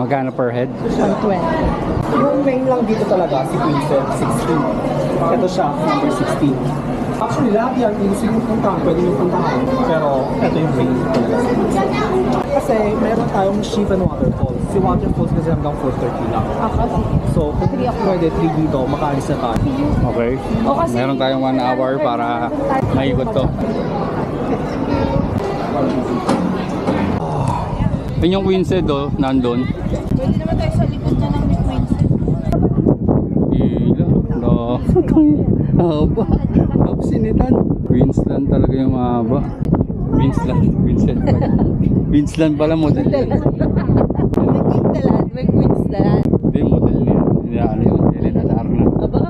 Magkano per head? 120. Yung main lang dito talaga, si Quinzel, 16. Ito siya, number 16. Actually, lahat yan, gusto yung puntahan, pwede yung puntahan. Pero, ito yung main talaga. Kasi, meron tayong Sheep and Waterfalls. Si Waterfalls kasi hanggang 4:30 lang. So, kung pwede 3 dito, makaalis na tayo. Okay. Meron tayong 1 hour para maikot to. Yun yung Quinzel do, nandun. Pwede naman tayo sa likod na lang ni Quinzel. Ila, no. Haba. Kapsinitan. Queensland talaga yung mahaba. Queensland pala model yan. May Quinzel. Hindi, model niya. Hindi ano yun. Elena Darna. Aba.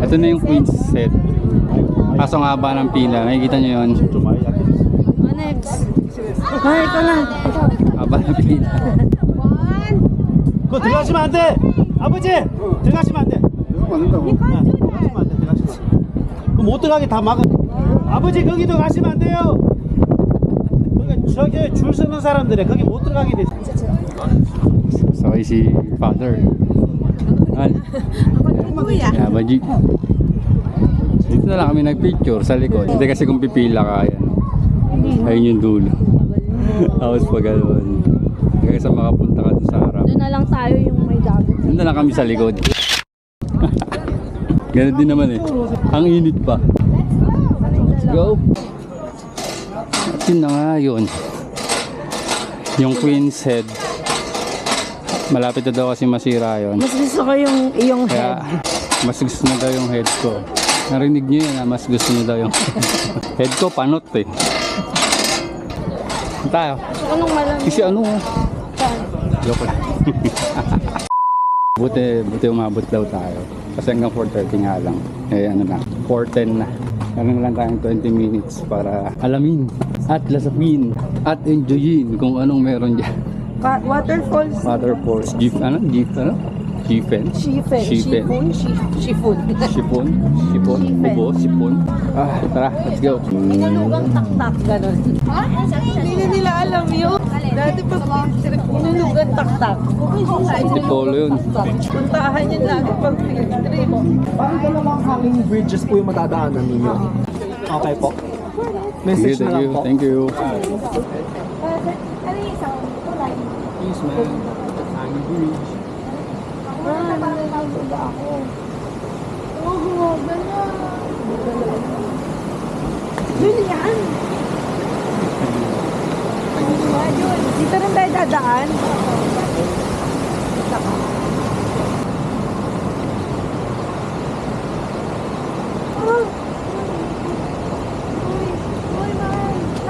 Ito na yung Quinzel. Kaso nga ba ng pila. Nakikita nyo yun. Next. Ay, ito na. Haba ng pila. 그거 들어가시면 안 돼! 아버지! 들어가시면 안 돼! 들어가시면 안 돼, 들어가시면. 그럼 못 들어가게 다 막아. 아버지, 거기도 가시면 안 돼요! 그러니까 저기 줄 서는 사람들이 거기 못 들어가게 돼. Sakay si father. Kuya. Baji. Dito na lang kami nagpicture sa likod. Hindi kasi kung pipila ka, ayan. Ayun yung dulo. Tapos pa gano'n. Kaya sa makapunta ka doon sa harap. Doon na lang tayo yung may dagat. Doon na lang kami sa likod. Ganun din naman eh. Ang init pa. Let's go. At yun na nga yun. Yung Queen's Head. Malapit na daw kasi masira yun. Mas gusto ko yung Kaya head. mas gusto na daw yung head ko. Narinig niyo yun, mas gusto niyo daw yung head ko, panot eh. Tayo. Gusto ko nung malamig. Kasi ano, joke lang. buti umabot daw tayo. Kasi hanggang 4:30 nga lang. Eh ano na, 4:10 na. Meron lang tayong 20 minutes para alamin at lasapin at enjoyin kung anong meron dyan. Waterfalls. Waterfalls, jeep, ano? Chifen? Shifun. Bubo, sipon. Ah, tara, let's go. Inulugang tak-tak, gano'n. Hindi na nila alam yun. Dati pag inulugang tak-tak. Tipolo yun. Puntahan yun lagi pag field trip. Parang dalawang hanging bridges po yung matadaanan ninyo. Okay po. Message na lang po. Thank you. Ano yung isang kulay? Yes, man. Hanging bridge. Nalalaga ako. Oo, gano'n. Yun yan. Yun. Dito rin tayo dadaan.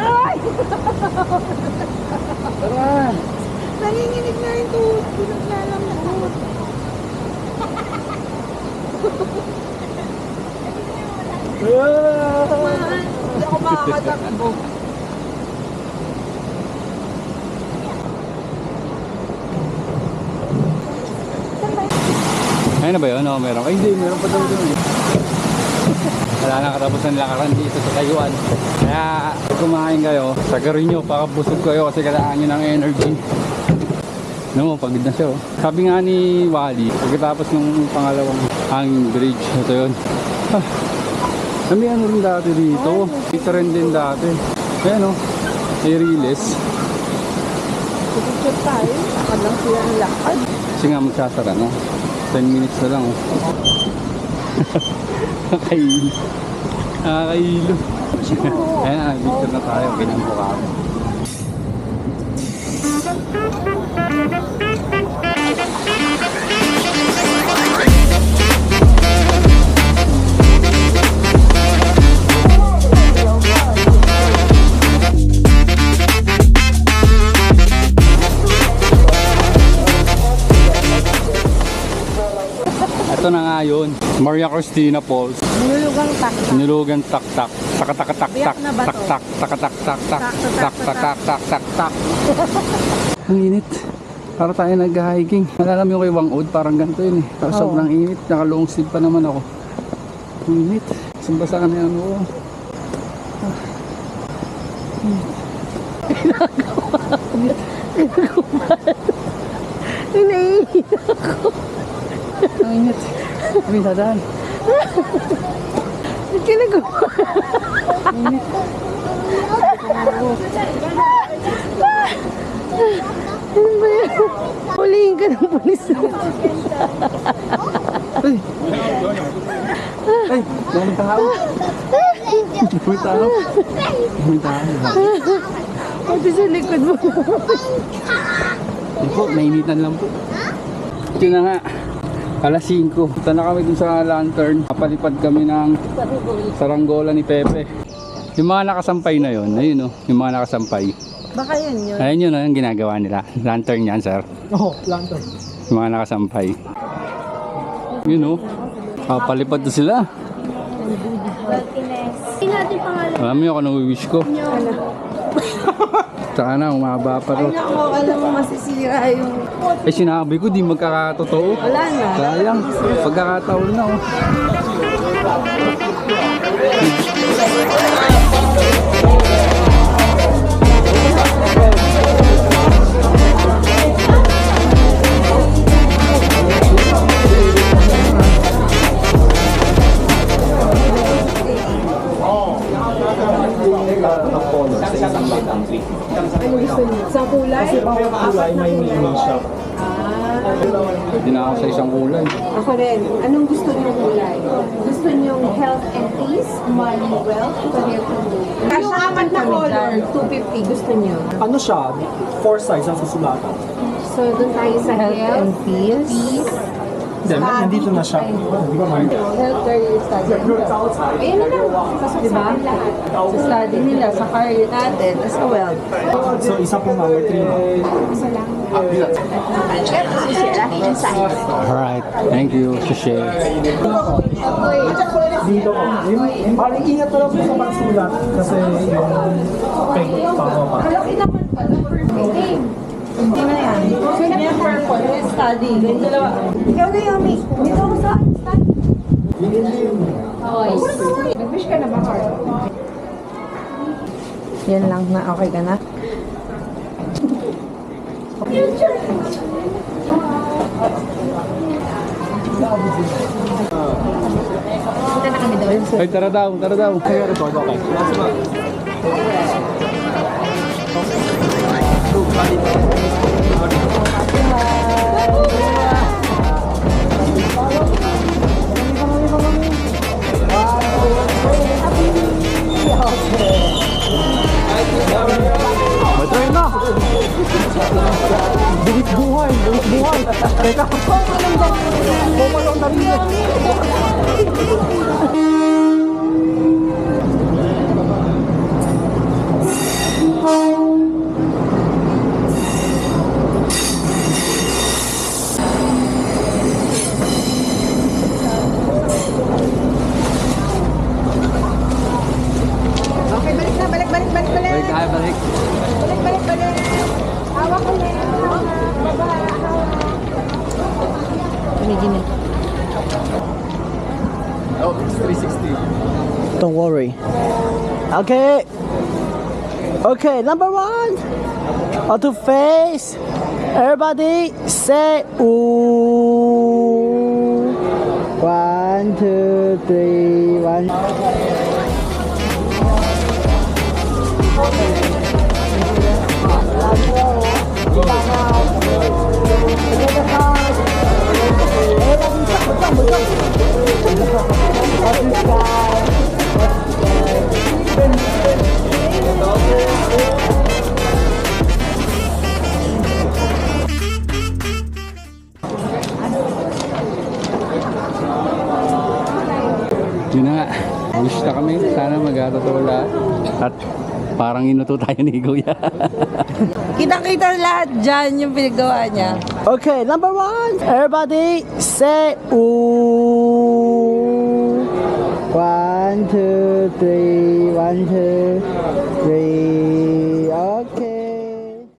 Ay! Tara! Nanginginig na yung tuhod ko. Naglalambot. Hindi ako makakatakbo. Ayun na ba yun? Oo, meron. Ay, hindi. Meron pa daw doon. Wala na katapusan lakaran dito sa Taiwan. Kaya, kumain kayo. Sagarin nyo, pakabusog kayo kasi kailangan nyo ng energy. No, pagod na siya. Oh. Sabi nga ni Wally, pagkatapos ng pangalawang hanging bridge, ito yun. May ano rin dati dito. Dito rin din dati. Ayan o. Iriles. Picture tayo. Lakad lang sila ng lakad. Kasi nga magsasara na. 10 minutes na lang o. Nakakailo. Nakakailo. Ayan, picture na tayo. Ganyan po kami. Ito na nga yun. Maria Cristina Falls. Nulugang taktak. Nilugan tak-tak. Tak-tak-tak-tak. Biyak na ba to? Tak-tak. Tak-tak-tak-tak. Tak-tak-tak-tak. Ang init. Para tayo nag-hiking. Alam mo kay Wangod, parang ganito yun eh. Tapos sobrang init. Naka-long sleeve pa naman ako. Ang init. Sumbasa ka na yan ako. Inaiinit ako. Ang init. Kami dadaan. Ba't ka nagawa? Ano ba yan? Hulihin ka ng pulis. Ay! Ay! May tao! May tao! May tao! Pati sa likod mo. Hindi po, nainitan lang po. Ito na nga. Alas 5. Punta na kami dun sa lantern. Kapalipad kami ng saranggola ni Pepe. Yung mga nakasampay na yun, ayun o, yung mga nakasampay. Baka yun yun. Ayun yun o, yung ginagawa nila. Lantern yan, sir. Oo, lantern. Yung mga nakasampay. Yun o. Kapalipad na sila. Alam mo yung anong wish ko? Sana umaba pa to. Ay nako, alam mo masisira yung... Eh sinabi ko di magkakatotoo. Wala na. Sayang. Pagkakataon na oh. Sa kulay? Kasi bawat kulay may meaning siya. Hindi na ako sa isang kulay. Ako rin. Anong gusto niyo kulay? Gusto niyo health and peace, money, wealth, career promotion? Yung apat na color, 250, gusto niyo? Ano siya? 4 sides ang susulatan. So, doon tayo sa health and peace. Then, nandito na siya. Di ba, Mike? Health, career, study. Ayun na lang. Diba? Sa study nila, sa career natin, as a wealth. So, isa po number 3 na. Isa lang. Alright. Thank you. Share. Dito ko. Parang ingat na lang po sa pagsulat. Kasi yung peg pa. Malaki naman pala. Perfect. Hindi na yan. So, yung purple, study. Ganyan dalawa. Ikaw na yung mix. Dito ako sa study. Okay. Nag-wish ka na ba, Carl? Yan lang na. Okay ka na? Punta na kami doon. Ay, tara daw. Tara daw. Kaya record, okay. Matry na! Buwis buhay! Buwis buhay! Teka! Pumalong na rin! Okay, balik na. Balik. Balik tayo, balik. Balik. Hawak ko na. Ginigin. Oh, it's 360. Don't worry. Okay. Okay, number 1. Auto face. Everybody say ooh. 1, 2, 3, 1. Yun na nga. Wish na kami. Sana magkatotoo lahat. At parang inuto tayo ni Kuya. Kitang-kita lahat dyan yung pinagawa niya. Okay, number 1. Everybody say ooh. 2, 3, 1, 2, 3,